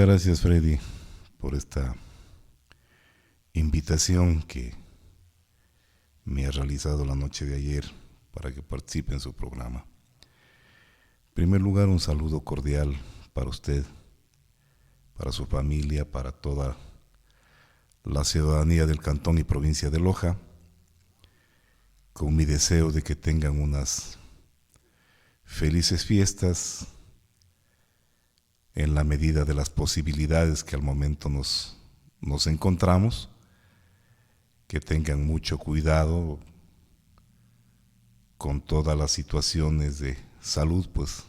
Gracias, Freddy, por esta invitación que me ha realizado la noche de ayer para que participe en su programa. En primer lugar, un saludo cordial para usted, para su familia, para toda la ciudadanía del Cantón y Provincia de Loja, con mi deseo de que tengan unas felices fiestas en la medida de las posibilidades que al momento nos encontramos, que tengan mucho cuidado con todas las situaciones de salud, pues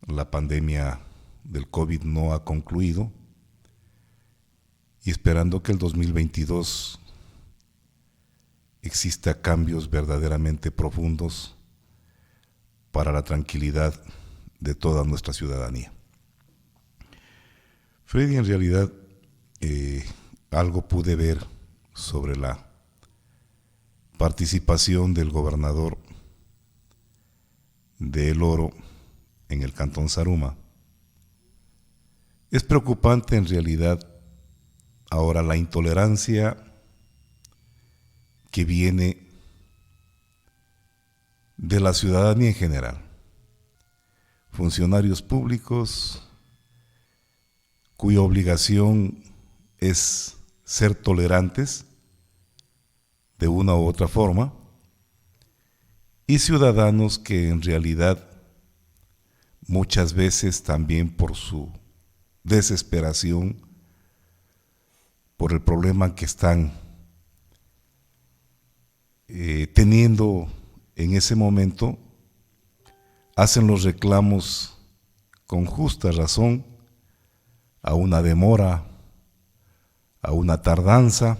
la pandemia del COVID no ha concluido, y esperando que el 2022 exista cambios verdaderamente profundos para la tranquilidad de toda nuestra ciudadanía. Freddy, en realidad algo pude ver sobre la participación del gobernador de El Oro en el Cantón Zaruma. Es preocupante en realidad ahora la intolerancia que viene de la ciudadanía en general. Funcionarios públicos cuya obligación es ser tolerantes de una u otra forma, y ciudadanos que en realidad muchas veces también por su desesperación, por el problema que están teniendo en ese momento, hacen los reclamos con justa razón a una demora, a una tardanza,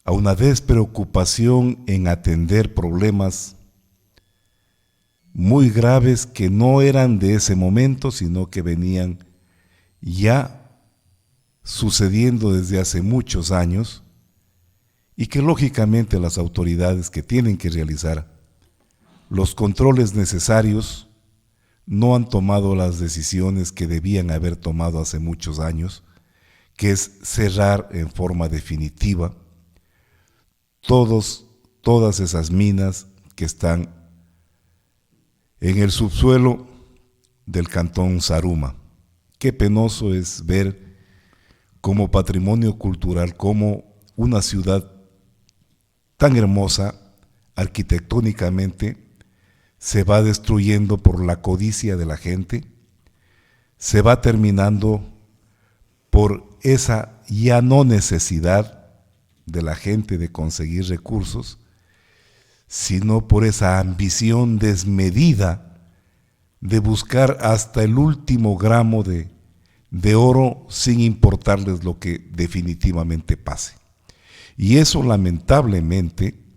a una despreocupación en atender problemas muy graves que no eran de ese momento, sino que venían ya sucediendo desde hace muchos años, y que lógicamente las autoridades que tienen que realizar los controles necesarios no han tomado las decisiones que debían haber tomado hace muchos años, que es cerrar en forma definitiva todas esas minas que están en el subsuelo del Cantón Zaruma. Qué penoso es ver como patrimonio cultural, como una ciudad tan hermosa arquitectónicamente se va destruyendo por la codicia de la gente, se va terminando por esa ya no necesidad de la gente de conseguir recursos, sino por esa ambición desmedida de buscar hasta el último gramo de oro sin importarles lo que definitivamente pase. Y eso lamentablemente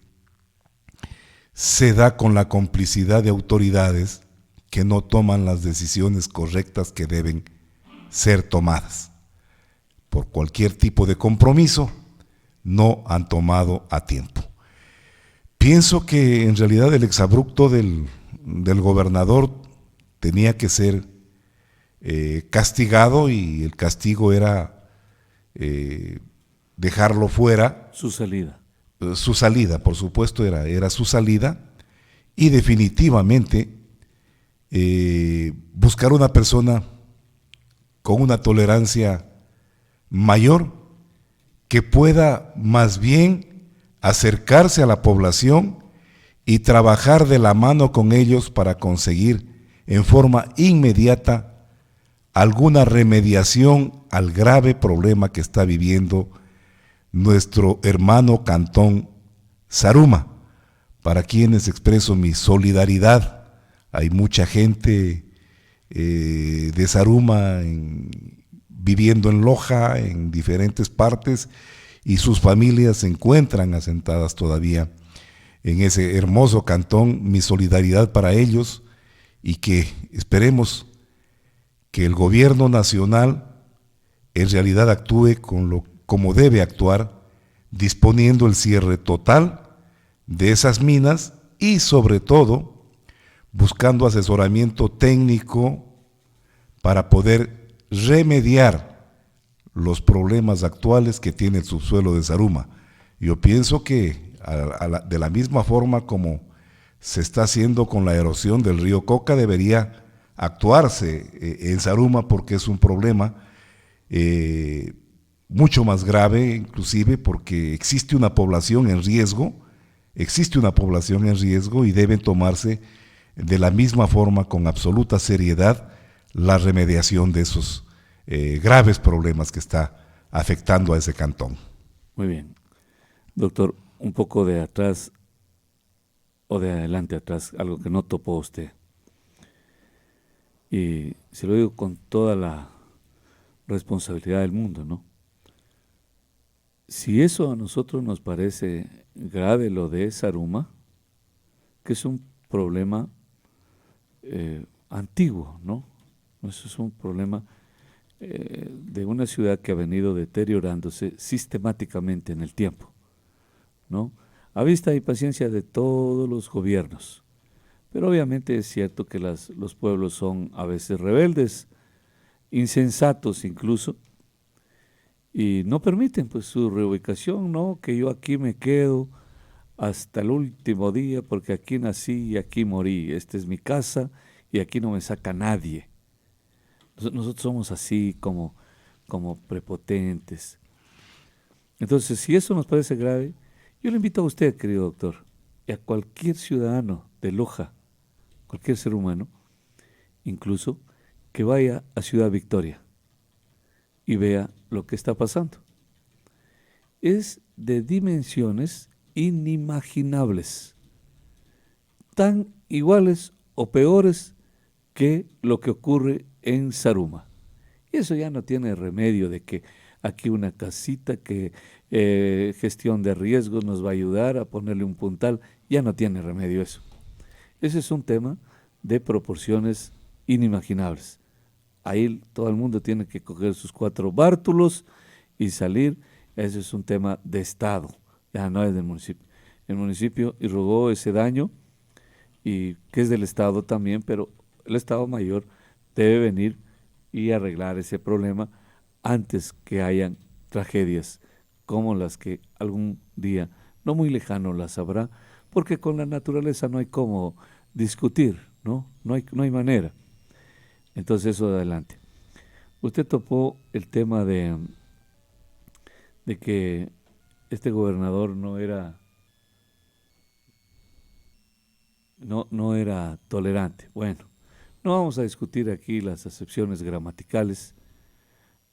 se da con la complicidad de autoridades que no toman las decisiones correctas que deben ser tomadas. Por cualquier tipo de compromiso, no han tomado a tiempo. Pienso que en realidad el exabrupto del gobernador tenía que ser castigado, y el castigo era dejarlo fuera. Su salida. Su salida, por supuesto, era su salida, y definitivamente buscar una persona con una tolerancia mayor que pueda más bien acercarse a la población y trabajar de la mano con ellos para conseguir en forma inmediata alguna remediación al grave problema que está viviendo nuestro hermano Cantón Zaruma, para quienes expreso mi solidaridad. Hay mucha gente de Zaruma viviendo en Loja, en diferentes partes, y sus familias se encuentran asentadas todavía en ese hermoso cantón. Mi solidaridad para ellos, y que esperemos que el gobierno nacional en realidad actúe como debe actuar, disponiendo el cierre total de esas minas, y sobre todo buscando asesoramiento técnico para poder remediar los problemas actuales que tiene el subsuelo de Zaruma. Yo pienso que de la misma forma como se está haciendo con la erosión del río Coca, debería actuarse en Zaruma, porque es un problema mucho más grave, inclusive porque existe una población en riesgo, y deben tomarse de la misma forma, con absoluta seriedad, la remediación de esos graves problemas que está afectando a ese cantón. Muy bien. Doctor, un poco de atrás o de adelante atrás, algo que no topó usted. Y se lo digo con toda la responsabilidad del mundo, ¿no? Si eso a nosotros nos parece grave, lo de Zaruma, que es un problema antiguo, ¿no? Eso es un problema de una ciudad que ha venido deteriorándose sistemáticamente en el tiempo, ¿no? A vista y paciencia de todos los gobiernos. Pero obviamente es cierto que los pueblos son a veces rebeldes, insensatos incluso, y no permiten pues su reubicación, ¿no? Que yo aquí me quedo hasta el último día porque aquí nací y aquí morí. Esta es mi casa y aquí no me saca nadie. Nosotros somos así como prepotentes. Entonces, si eso nos parece grave, yo le invito a usted, querido doctor, y a cualquier ciudadano de Loja, cualquier ser humano, incluso, que vaya a Ciudad Victoria y vea lo que está pasando. Es de dimensiones inimaginables, tan iguales o peores que lo que ocurre en Zaruma. Y eso ya no tiene remedio de que aquí una casita que gestión de riesgos nos va a ayudar a ponerle un puntal, ya no tiene remedio eso. Ese es un tema de proporciones inimaginables. Ahí todo el mundo tiene que coger sus 4 bártulos y salir. Ese es un tema de Estado, ya no es del municipio. El municipio irrogó ese daño, y que es del Estado también, pero el Estado mayor debe venir y arreglar ese problema antes que hayan tragedias como las que algún día, no muy lejano, las habrá, porque con la naturaleza no hay cómo discutir, ¿no? No hay manera. Entonces eso de adelante. Usted topó el tema de que este gobernador no era tolerante. Bueno, no vamos a discutir aquí las acepciones gramaticales,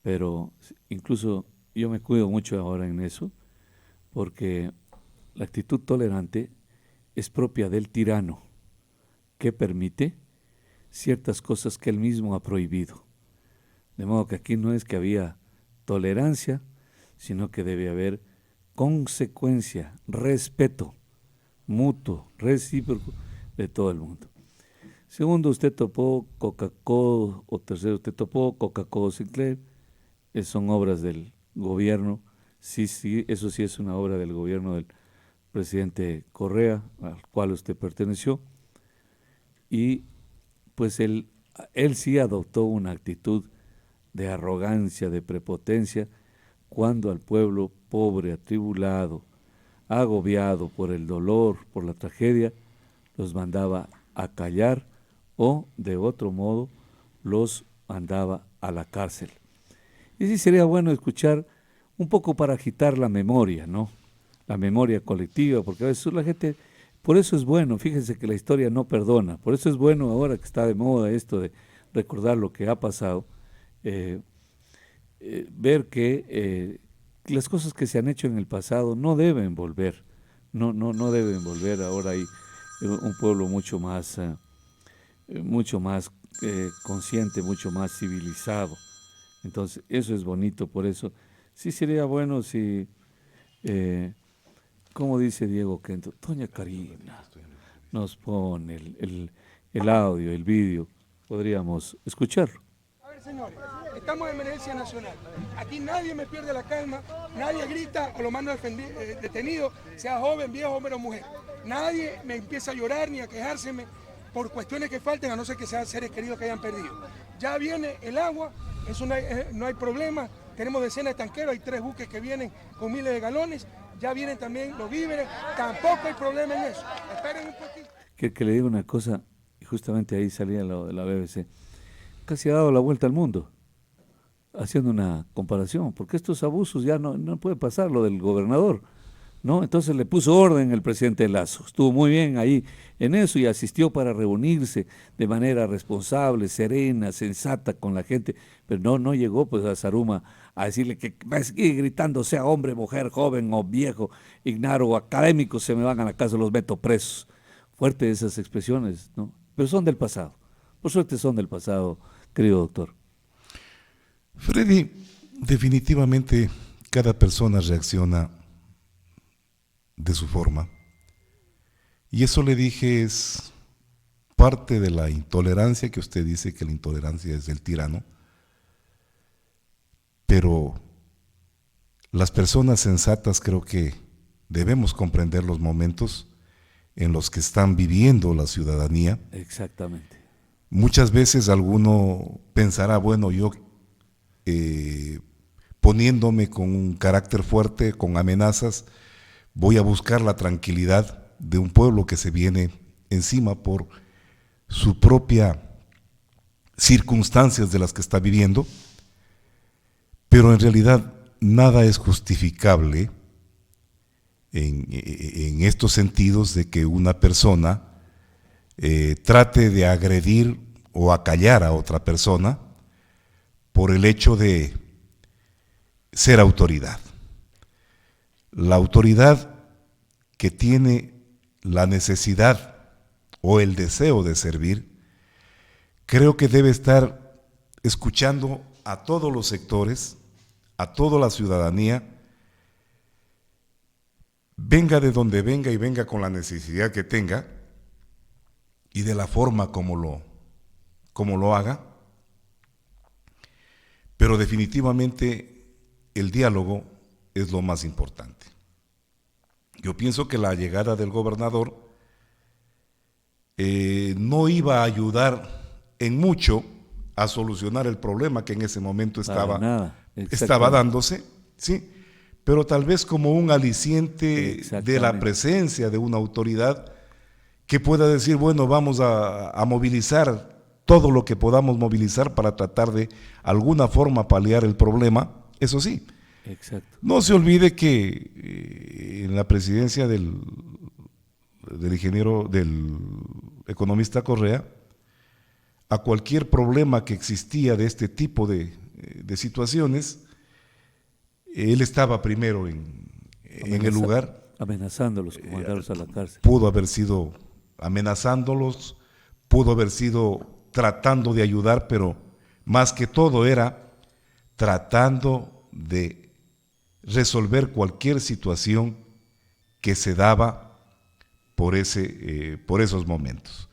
pero incluso yo me cuido mucho ahora en eso, porque la actitud tolerante es propia del tirano, que permite ciertas cosas que él mismo ha prohibido. De modo que aquí no es que había tolerancia, sino que debe haber consecuencia, respeto mutuo, recíproco de todo el mundo. Segundo, usted topó Coca-Cola, o tercero, usted topó Coca-Cola Sinclair, son obras del gobierno. Sí, eso sí es una obra del gobierno del presidente Correa, al cual usted perteneció, y pues él sí adoptó una actitud de arrogancia, de prepotencia, cuando al pueblo pobre, atribulado, agobiado por el dolor, por la tragedia, los mandaba a callar o, de otro modo, los mandaba a la cárcel. Y sí sería bueno escuchar un poco para agitar la memoria, ¿no? La memoria colectiva, porque a veces la gente, por eso es bueno, fíjense que la historia no perdona, por eso es bueno ahora que está de moda esto de recordar lo que ha pasado, ver que las cosas que se han hecho en el pasado no deben volver, no deben volver. Ahora hay un pueblo mucho más consciente, mucho más civilizado. Entonces, eso es bonito, por eso sí sería bueno si, como dice Diego Quento, doña Karina nos pone el audio, el vídeo, podríamos escucharlo. A ver, señores, estamos en emergencia nacional. Aquí nadie me pierde la calma, nadie grita o lo mando detenido, sea joven, viejo, hombre o mujer. Nadie me empieza a llorar ni a quejárseme por cuestiones que falten, a no ser que sean seres queridos que hayan perdido. Ya viene el agua, no hay problema, tenemos decenas de tanqueros, hay 3 buques que vienen con miles de galones, ya vienen también los víveres, tampoco hay problema en eso. Esperen un poquito. Que le diga una cosa, y justamente ahí salía lo de la BBC, casi ha dado la vuelta al mundo, haciendo una comparación, porque estos abusos ya no puede pasar, lo del gobernador, ¿no? Entonces le puso orden el presidente Lasso, estuvo muy bien ahí en eso y asistió para reunirse de manera responsable, serena, sensata con la gente, pero no llegó pues a Zaruma a decirle que va a seguir gritando, sea hombre, mujer, joven o viejo, ignaro o académico, se me van a la casa, los meto presos. Fuertes esas expresiones, ¿no? Pero son del pasado, por suerte son del pasado, querido doctor. Freddy, definitivamente cada persona reacciona de su forma. Y eso le dije es parte de la intolerancia, que usted dice que la intolerancia es del tirano. Pero las personas sensatas creo que debemos comprender los momentos en los que están viviendo la ciudadanía. Exactamente. Muchas veces alguno pensará, bueno, yo poniéndome con un carácter fuerte, con amenazas, voy a buscar la tranquilidad de un pueblo que se viene encima por su propia circunstancias de las que está viviendo, pero en realidad nada es justificable en estos sentidos de que una persona trate de agredir o acallar a otra persona por el hecho de ser autoridad. La autoridad que tiene la necesidad o el deseo de servir, creo que debe estar escuchando a todos los sectores, a toda la ciudadanía, venga de donde venga y venga con la necesidad que tenga y de la forma como lo haga, pero definitivamente el diálogo es lo más importante. Yo pienso que la llegada del gobernador no iba a ayudar en mucho a solucionar el problema que en ese momento estaba dándose, ¿sí? Pero tal vez como un aliciente de la presencia de una autoridad que pueda decir, bueno, vamos a movilizar todo lo que podamos movilizar para tratar de alguna forma paliar el problema, eso sí. Exacto. No se olvide que en la presidencia del economista Correa, a cualquier problema que existía de este tipo de situaciones, él estaba primero en el lugar. Amenazándolos, mandarlos a la cárcel. Pudo haber sido amenazándolos, pudo haber sido tratando de ayudar, pero más que todo era tratando de resolver cualquier situación que se daba por esos momentos.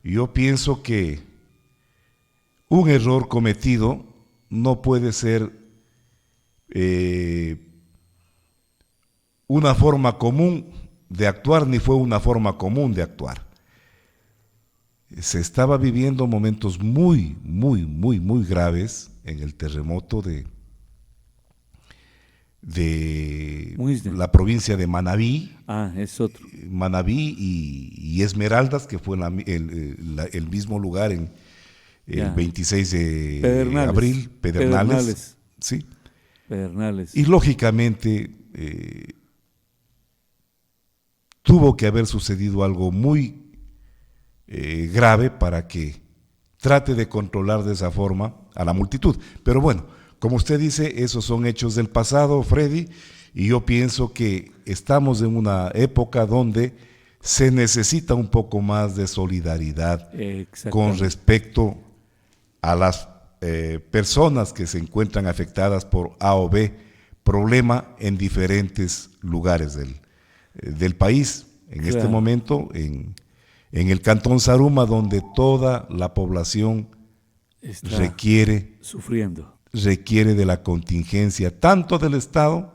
Yo pienso que un error cometido no puede ser una forma común de actuar, ni fue una forma común de actuar. Se estaba viviendo momentos muy, muy, muy, muy graves en el terremoto de la provincia de Manabí. Es otro. Manabí y Esmeraldas, que fue el mismo lugar en el 26 de abril, Pedernales. Sí. Pedernales. Y lógicamente tuvo que haber sucedido algo muy grave para que trate de controlar de esa forma a la multitud. Pero bueno, como usted dice, esos son hechos del pasado, Freddy, y yo pienso que estamos en una época donde se necesita un poco más de solidaridad con respecto a las personas que se encuentran afectadas por A o B problema en diferentes lugares del país. En este momento, en el Cantón Zaruma, donde toda la población está requiere de la contingencia, tanto del Estado,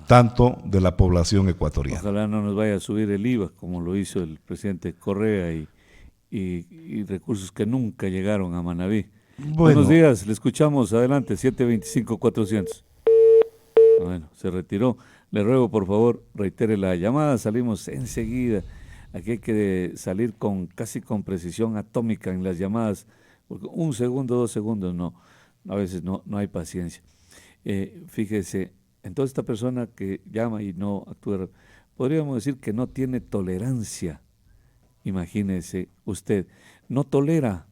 tanto de la población ecuatoriana. Ojalá no nos vaya a subir el IVA, como lo hizo el presidente Correa, y recursos que nunca llegaron a Manabí. Buenos días, le escuchamos. Adelante, 725-400. Bueno, se retiró. Le ruego, por favor, reitere la llamada. Salimos enseguida. Aquí hay que salir casi con precisión atómica en las llamadas. Porque 1 segundo, 2 segundos, no. A veces no hay paciencia. Fíjese, entonces esta persona que llama y no actúa, podríamos decir que no tiene tolerancia. Imagínese usted, no tolera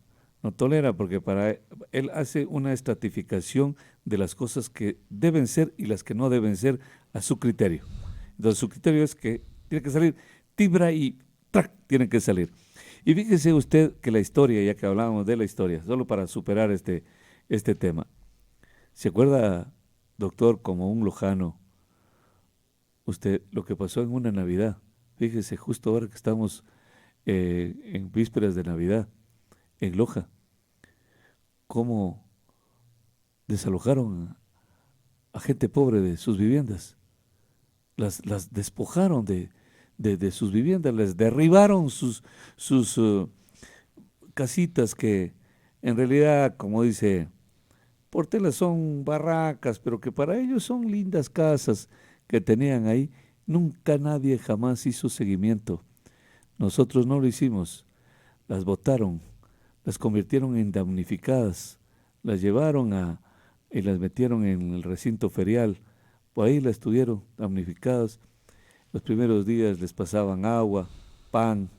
porque para él hace una estratificación de las cosas que deben ser y las que no deben ser a su criterio. Entonces su criterio es que tiene que salir tibra y ¡trac! Tiene que salir. Y fíjese usted que la historia, ya que hablábamos de la historia, solo para superar este tema, ¿se acuerda, doctor, como un lojano, usted lo que pasó en una Navidad? Fíjese, justo ahora que estamos en vísperas de Navidad, en Loja, cómo desalojaron a gente pobre de sus viviendas, las despojaron de sus viviendas, les derribaron sus casitas que en realidad, como dice Portela, son barracas, pero que para ellos son lindas casas que tenían ahí. Nunca nadie jamás hizo seguimiento. Nosotros no lo hicimos. Las botaron, las convirtieron en damnificadas, las llevaron y las metieron en el recinto ferial. Por ahí las tuvieron damnificadas. Los primeros días les pasaban agua, pan,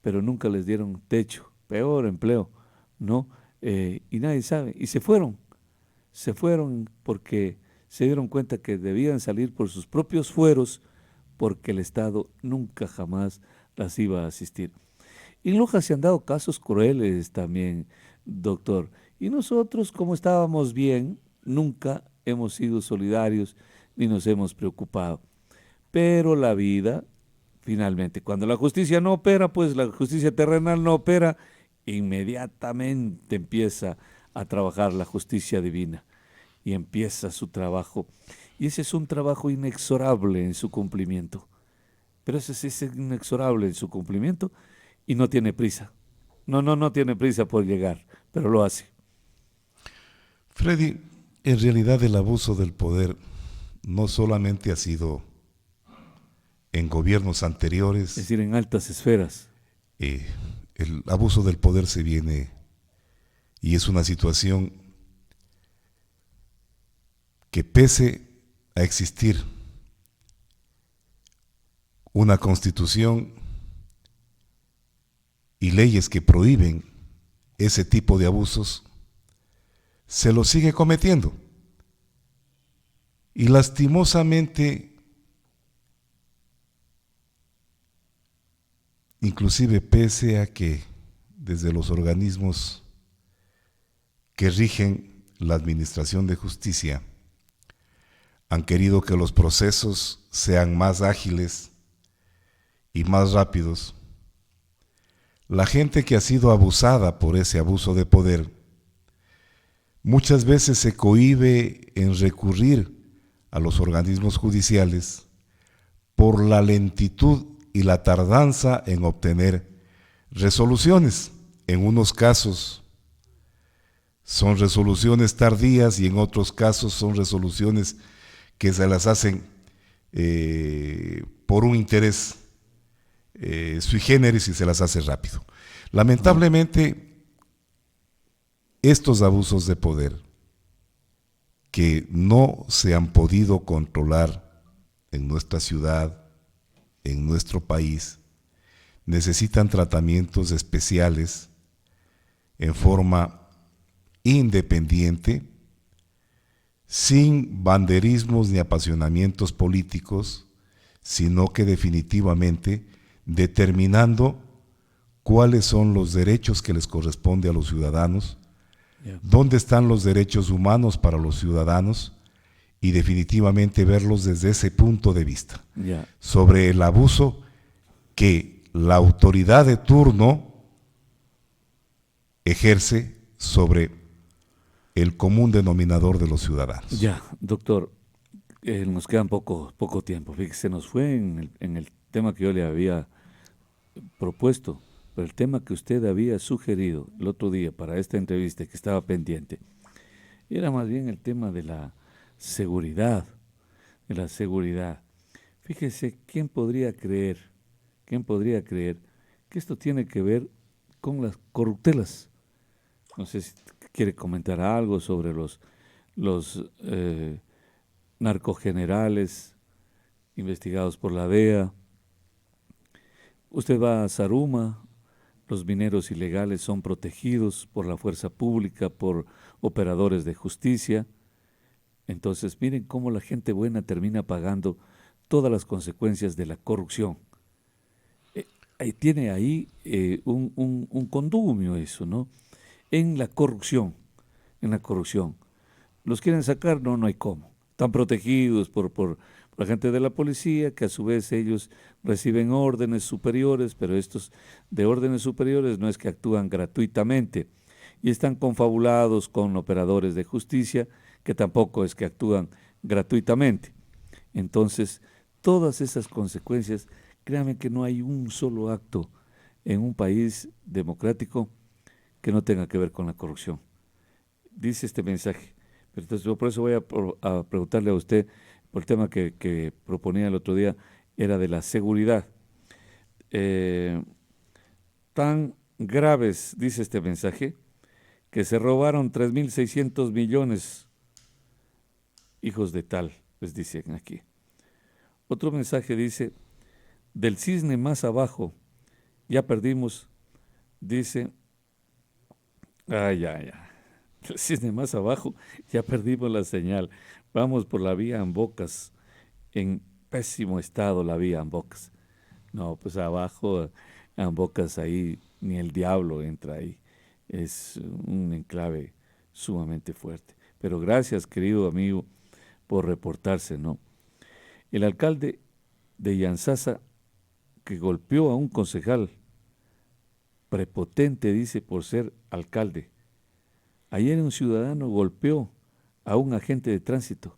pero nunca les dieron techo, peor empleo, ¿no? Y nadie sabe. Y se fueron porque se dieron cuenta que debían salir por sus propios fueros, porque el Estado nunca jamás las iba a asistir. Y en Loja se han dado casos crueles también, doctor. Y nosotros, como estábamos bien, nunca hemos sido solidarios ni nos hemos preocupado. Pero la vida, finalmente, cuando la justicia no opera, pues la justicia terrenal no opera, inmediatamente empieza a trabajar la justicia divina y empieza su trabajo. Y ese es un trabajo inexorable en su cumplimiento. Pero ese es inexorable en su cumplimiento y no tiene prisa. No tiene prisa por llegar, pero lo hace. Freddy, en realidad el abuso del poder no solamente ha sido en gobiernos anteriores. Es decir, en altas esferas. El abuso del poder se viene y es una situación que, pese a existir una constitución y leyes que prohíben ese tipo de abusos, se lo sigue cometiendo. Y lastimosamente, inclusive pese a que desde los organismos que rigen la administración de justicia han querido que los procesos sean más ágiles y más rápidos, la gente que ha sido abusada por ese abuso de poder muchas veces se cohíbe en recurrir a los organismos judiciales por la lentitud y la tardanza en obtener resoluciones. En unos casos son resoluciones tardías y en otros casos son resoluciones que se las hacen por un interés sui generis y se las hace rápido. Lamentablemente, estos abusos de poder que no se han podido controlar en nuestra ciudad, en nuestro país, necesitan tratamientos especiales en forma independiente, sin banderismos ni apasionamientos políticos, sino que definitivamente determinando cuáles son los derechos que les corresponde a los ciudadanos, dónde están los derechos humanos para los ciudadanos y definitivamente verlos desde ese punto de vista, sobre el abuso que la autoridad de turno ejerce sobre el común denominador de los ciudadanos. Ya, doctor, nos queda poco tiempo. Fíjese, nos fue en el tema que yo le había propuesto Pero el tema que usted había sugerido el otro día para esta entrevista que estaba pendiente, era más bien el tema de la seguridad, de la seguridad. Fíjese, quién podría creer que esto tiene que ver con las corruptelas? No sé si quiere comentar algo sobre los narcogenerales investigados por la DEA. Usted va a Zaruma, los mineros ilegales son protegidos por la fuerza pública, por operadores de justicia. Entonces, miren cómo la gente buena termina pagando todas las consecuencias de la corrupción. Tiene ahí un condumio eso, ¿no? En la corrupción, en la corrupción. Los quieren sacar, no hay cómo. Están protegidos por la gente de la policía, que a su vez ellos reciben órdenes superiores, pero estos de órdenes superiores no es que actúan gratuitamente, y están confabulados con operadores de justicia, que tampoco es que actúan gratuitamente. Entonces, todas esas consecuencias, créanme que no hay un solo acto en un país democrático que no tenga que ver con la corrupción. Dice este mensaje. Pero entonces yo por eso voy a preguntarle a usted, por el tema que proponía el otro día, era de la seguridad. Tan graves, dice este mensaje, que se robaron 3.600 millones, hijos de tal, les dicen aquí. Otro mensaje dice, del cisne más abajo, ya perdimos, dice, el cisne más abajo, ya perdimos la señal. Vamos por la vía Ambocas, en pésimo estado la vía Ambocas. No, pues abajo, Ambocas ahí, ni el diablo entra ahí. Es un enclave sumamente fuerte. Pero gracias, querido amigo, por reportarse, ¿no? El alcalde de Yanzasa, que golpeó a un concejal prepotente, dice, por ser alcalde. Ayer un ciudadano golpeó a un agente de tránsito.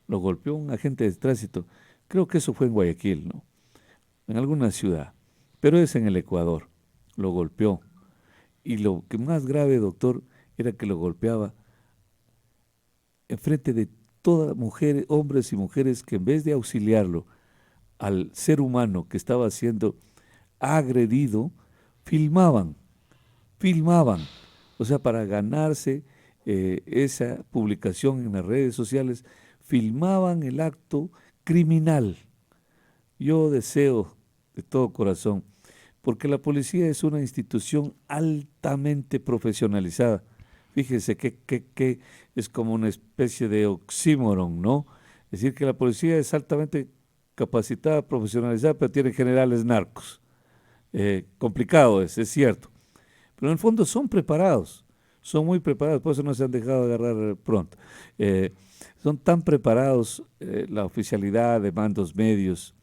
Lo golpeó un agente de tránsito. Creo que eso fue en Guayaquil, ¿no? En alguna ciudad. Pero es en el Ecuador. Lo golpeó. Y lo que más grave, doctor, era que lo golpeaba enfrente de todas mujeres, hombres y mujeres que en vez de auxiliarlo al ser humano que estaba siendo agredido, filmaban. O sea, para ganarse esa publicación en las redes sociales, filmaban el acto criminal. Yo deseo de todo corazón, porque la policía es una institución altamente profesionalizada. Fíjese que es como una especie de oxímoron, ¿no? Es decir, que la policía es altamente capacitada, profesionalizada, pero tiene generales narcos. Complicado es cierto. Pero en el fondo son preparados, son muy preparados, por eso no se han dejado agarrar pronto. Son tan preparados la oficialidad de mandos medios,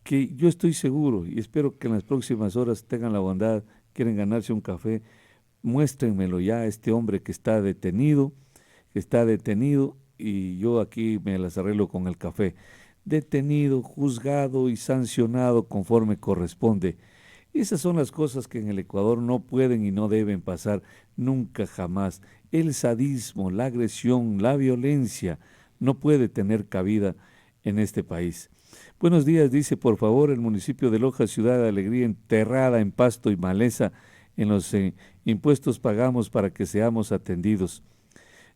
que yo estoy seguro y espero que en las próximas horas tengan la bondad, quieren ganarse un café, muéstrenmelo ya, este hombre que está detenido y yo aquí me las arreglo con el café. Detenido, juzgado y sancionado conforme corresponde. Esas son las cosas que en el Ecuador no pueden y no deben pasar nunca jamás. El sadismo, la agresión, la violencia no puede tener cabida en este país. Buenos días, dice, por favor, el municipio de Loja, ciudad de alegría, enterrada en pasto y maleza, en los impuestos pagamos para que seamos atendidos.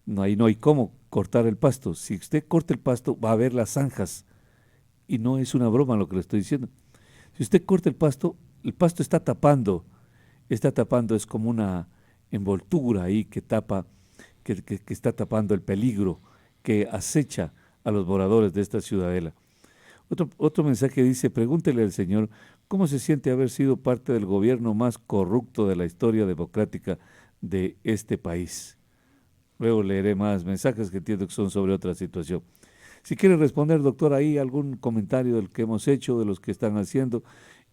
No hay cómo cortar el pasto. Si usted corta el pasto, va a haber las zanjas. Y no es una broma lo que le estoy diciendo. Si usted corta el pasto está tapando, es como una envoltura ahí que tapa, que está tapando el peligro que acecha a los moradores de esta ciudadela. Otro mensaje dice, pregúntele al Señor cómo se siente haber sido parte del gobierno más corrupto de la historia democrática de este país. Luego leeré más mensajes que entiendo que son sobre otra situación. Si quiere responder, doctor, ahí algún comentario del que hemos hecho, de los que están haciendo,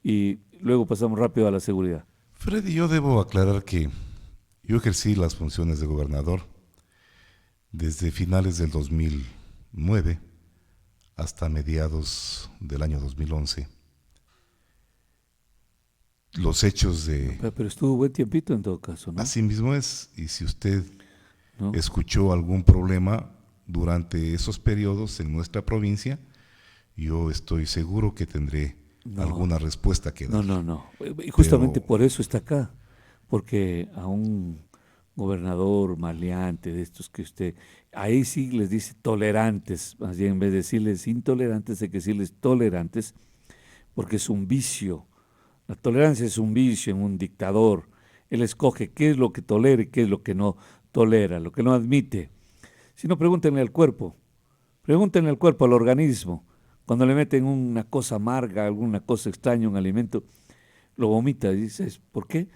y luego pasamos rápido a la seguridad. Freddy, yo debo aclarar que yo ejercí las funciones de gobernador desde finales del 2009 hasta mediados del año 2011. los hechos de... Pero estuvo buen tiempito en todo caso, ¿no? Así mismo es, y si usted ¿No? escuchó algún problema durante esos periodos en nuestra provincia, yo estoy seguro que tendré No. alguna respuesta que dar. No. Y justamente Pero- por eso está acá, porque a un gobernador maleante de estos que usted, ahí sí les dice tolerantes, más bien en vez de decirles intolerantes, hay que decirles tolerantes, porque es un vicio. La tolerancia es un vicio en un dictador. Él escoge qué es lo que tolera y qué es lo que no tolera, lo que no admite. Si no, pregúntenle al cuerpo, al organismo. Cuando le meten una cosa amarga, alguna cosa extraña, un alimento, lo vomita. Y dices, ¿por qué?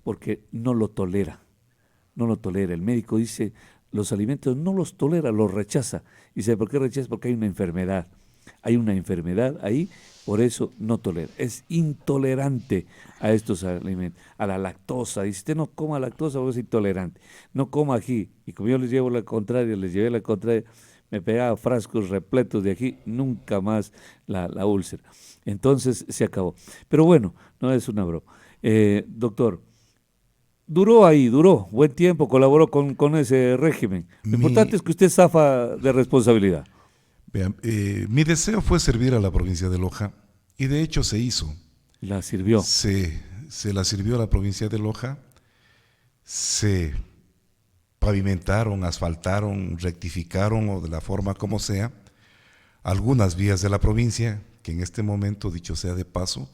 Porque no lo tolera. No lo tolera. El médico dice, los alimentos no los tolera, los rechaza. Y dice, ¿por qué rechaza? Porque hay una enfermedad. Hay una enfermedad ahí, por eso no tolera. Es intolerante a estos alimentos, a la lactosa. Dice, usted no coma lactosa porque es intolerante. No coma ají. Y como yo les llevé la contraria, me pegaba frascos repletos de ají, nunca más la úlcera. Entonces se acabó. Pero bueno, no es una broma. Doctor, duró buen tiempo, colaboró con ese régimen. Lo importante es que usted zafa de responsabilidad. Vean, mi deseo fue servir a la provincia de Loja, y de hecho se hizo. La sirvió. Se la sirvió a la provincia de Loja, se pavimentaron, asfaltaron, rectificaron, o de la forma como sea, algunas vías de la provincia, que en este momento, dicho sea de paso,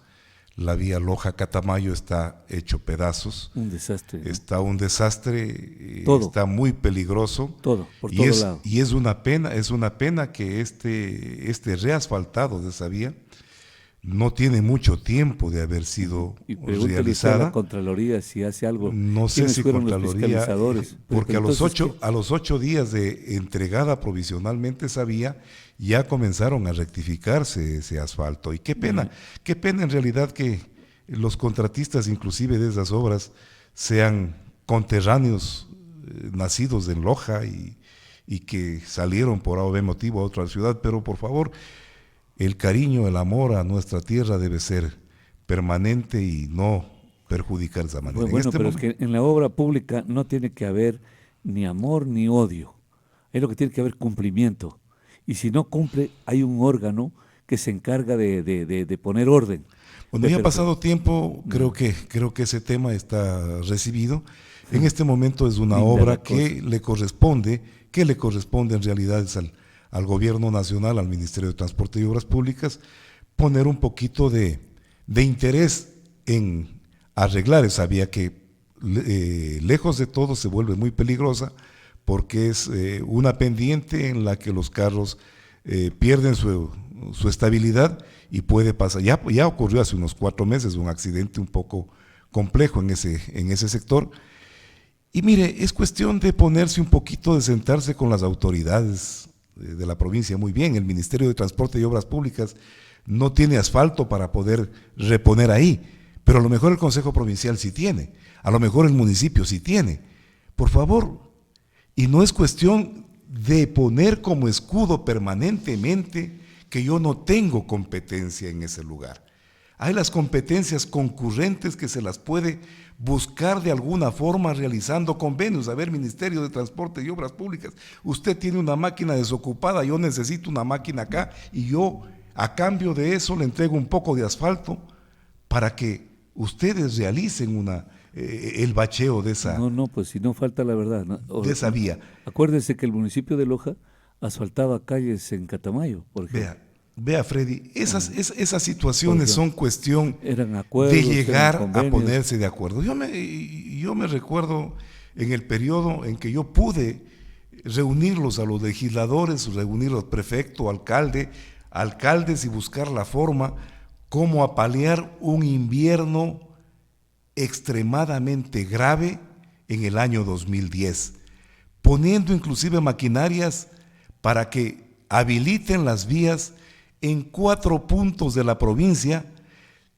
la vía Loja-Catamayo está hecho pedazos. Un desastre, ¿no? Está un desastre, Todo. está muy peligroso. Todo, por y todo lado. Y es una pena que este reasfaltado de esa vía no tiene mucho tiempo de haber sido Y pregúntale usted a realizada. la Contraloría si hace algo. No sé ¿Quiénes si fueron los Contraloría, fiscalizadores? porque Pero entonces, a los 8 días de entregada provisionalmente esa vía, ya comenzaron a rectificarse ese asfalto. Y qué pena en realidad que los contratistas inclusive de esas obras sean conterráneos nacidos en Loja y que salieron por A o B motivo a otra ciudad, pero por favor, el cariño, el amor a nuestra tierra debe ser permanente y no perjudicar de esa manera. Bueno, pero es que en la obra pública no tiene que haber ni amor ni odio. Es lo que tiene que haber cumplimiento. Y si no cumple, hay un órgano que se encarga de poner orden. Bueno, ya ha pasado tiempo, creo que ese tema está recibido. En este momento es una obra que le corresponde en realidad es al Gobierno Nacional, al Ministerio de Transporte y Obras Públicas, poner un poquito de interés en arreglar esa vía que lejos de todo se vuelve muy peligrosa, porque es una pendiente en la que los carros pierden su estabilidad y puede pasar. Ya ocurrió hace unos 4 meses un accidente un poco complejo en ese sector. Y mire, es cuestión de ponerse un poquito, de sentarse con las autoridades de la provincia. Muy bien, el Ministerio de Transporte y Obras Públicas no tiene asfalto para poder reponer ahí, pero a lo mejor el Consejo Provincial sí tiene, a lo mejor el municipio sí tiene. Por favor, y no es cuestión de poner como escudo permanentemente que yo no tengo competencia en ese lugar. Hay las competencias concurrentes que se las puede buscar de alguna forma realizando convenios. A ver, Ministerio de Transporte y Obras Públicas, usted tiene una máquina desocupada, yo necesito una máquina acá y yo a cambio de eso le entrego un poco de asfalto para que ustedes realicen el bacheo de esa, pues si no falta la verdad. de esa vía. Acuérdese que el municipio de Loja asfaltaba calles en Catamayo, por ejemplo. Vea, Freddy, esas situaciones son cuestión eran acuerdos, de llegar eran a ponerse de acuerdo. Yo me recuerdo en el periodo en que yo pude reunirlos a los legisladores, reunir al prefecto, alcaldes y buscar la forma cómo apalear un invierno extremadamente grave en el año 2010, poniendo inclusive maquinarias para que habiliten las vías en 4 puntos de la provincia,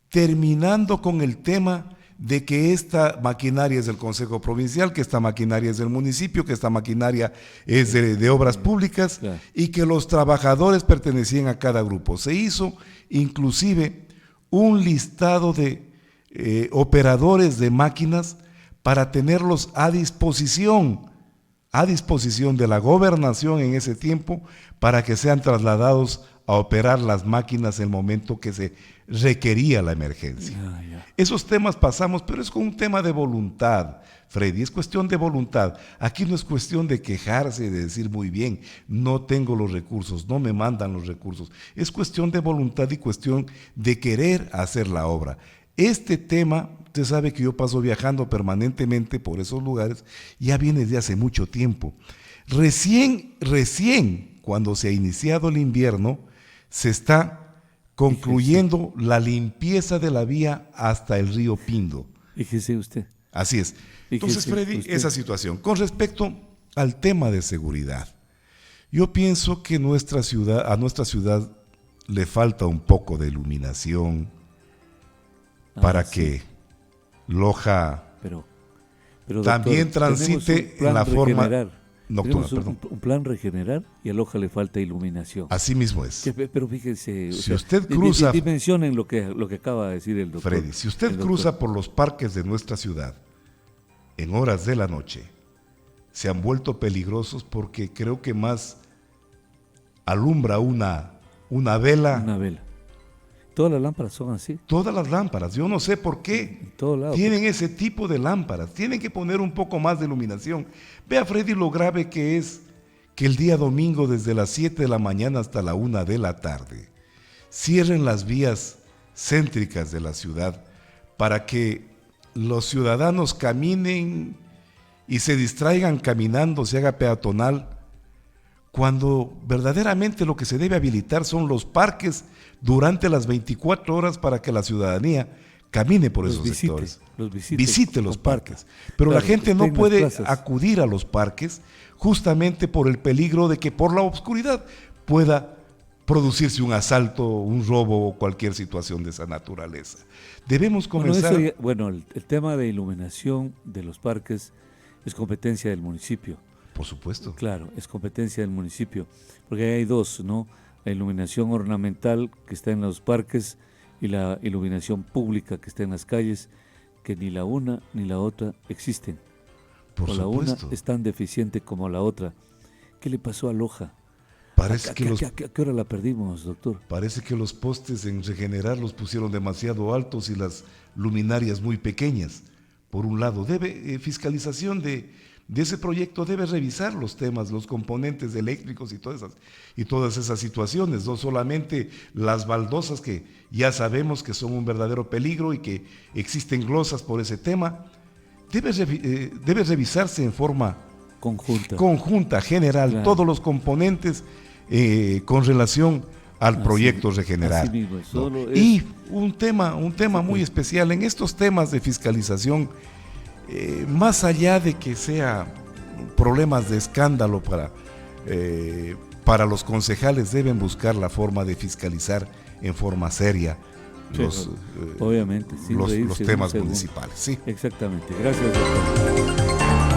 terminando con el tema de que esta maquinaria es del Consejo Provincial, que esta maquinaria es del municipio, que esta maquinaria es de Obras Públicas, claro, y que los trabajadores pertenecían a cada grupo. Se hizo inclusive un listado de operadores de máquinas para tenerlos a disposición de la gobernación en ese tiempo para que sean trasladados a operar las máquinas en el momento que se requería la emergencia. Esos temas pasamos, pero es con un tema de voluntad, Freddy, es cuestión de voluntad. Aquí no es cuestión de quejarse, de decir muy bien, no tengo los recursos, no me mandan los recursos. Es cuestión de voluntad y cuestión de querer hacer la obra. Este tema, usted sabe que yo paso viajando permanentemente por esos lugares, ya viene de hace mucho tiempo. Recién, cuando se ha iniciado el invierno, se está concluyendo la limpieza de la vía hasta el río Pindo. Fíjese usted. Así es. Entonces, Freddy, esa situación. Con respecto al tema de seguridad, yo pienso que a nuestra ciudad le falta un poco de iluminación para que Loja pero también doctor, transite en la forma nocturna. Un plan regenerar y a Loja le falta iluminación. Así mismo es. Pero fíjese, si usted cruza, dimensionen lo que acaba de decir el doctor. Freddy, si usted cruza por los parques de nuestra ciudad en horas de la noche, se han vuelto peligrosos porque creo que más alumbra una vela. Una vela. Todas las lámparas son así. Todas las lámparas, yo no sé por qué tienen ese tipo de lámparas, tienen que poner un poco más de iluminación. Vea, Freddy, lo grave que es que el día domingo desde las 7 de la mañana hasta la 1 de la tarde cierren las vías céntricas de la ciudad para que los ciudadanos caminen y se distraigan caminando, se haga peatonal, cuando verdaderamente lo que se debe habilitar son los parques durante las 24 horas para que la ciudadanía camine por esos sectores. Visite los parques. Pero la gente no puede acudir a los parques justamente por el peligro de que por la oscuridad pueda producirse un asalto, un robo o cualquier situación de esa naturaleza. Debemos comenzar... El tema de iluminación de los parques es competencia del municipio. Por supuesto. Claro, es competencia del municipio, porque hay dos, ¿no? La iluminación ornamental que está en los parques y la iluminación pública que está en las calles, que ni la una ni la otra existen. Por supuesto. La una es tan deficiente como la otra. ¿Qué le pasó a Loja? Parece ¿A qué hora la perdimos, doctor? Parece que los postes en Regenerar los pusieron demasiado altos y las luminarias muy pequeñas. Por un lado, fiscalización de ese proyecto debe revisar los temas, los componentes eléctricos y todas esas situaciones, no solamente las baldosas que ya sabemos que son un verdadero peligro y que existen glosas por ese tema. Debe revisarse en forma conjunta, general, claro, todos los componentes con relación al proyecto Regenerar. Así mismo, y un tema muy especial en estos temas de fiscalización. Más allá de que sea problemas de escándalo para los concejales, deben buscar la forma de fiscalizar en forma seria obviamente, los temas municipales. Sí. Exactamente. Gracias, doctor.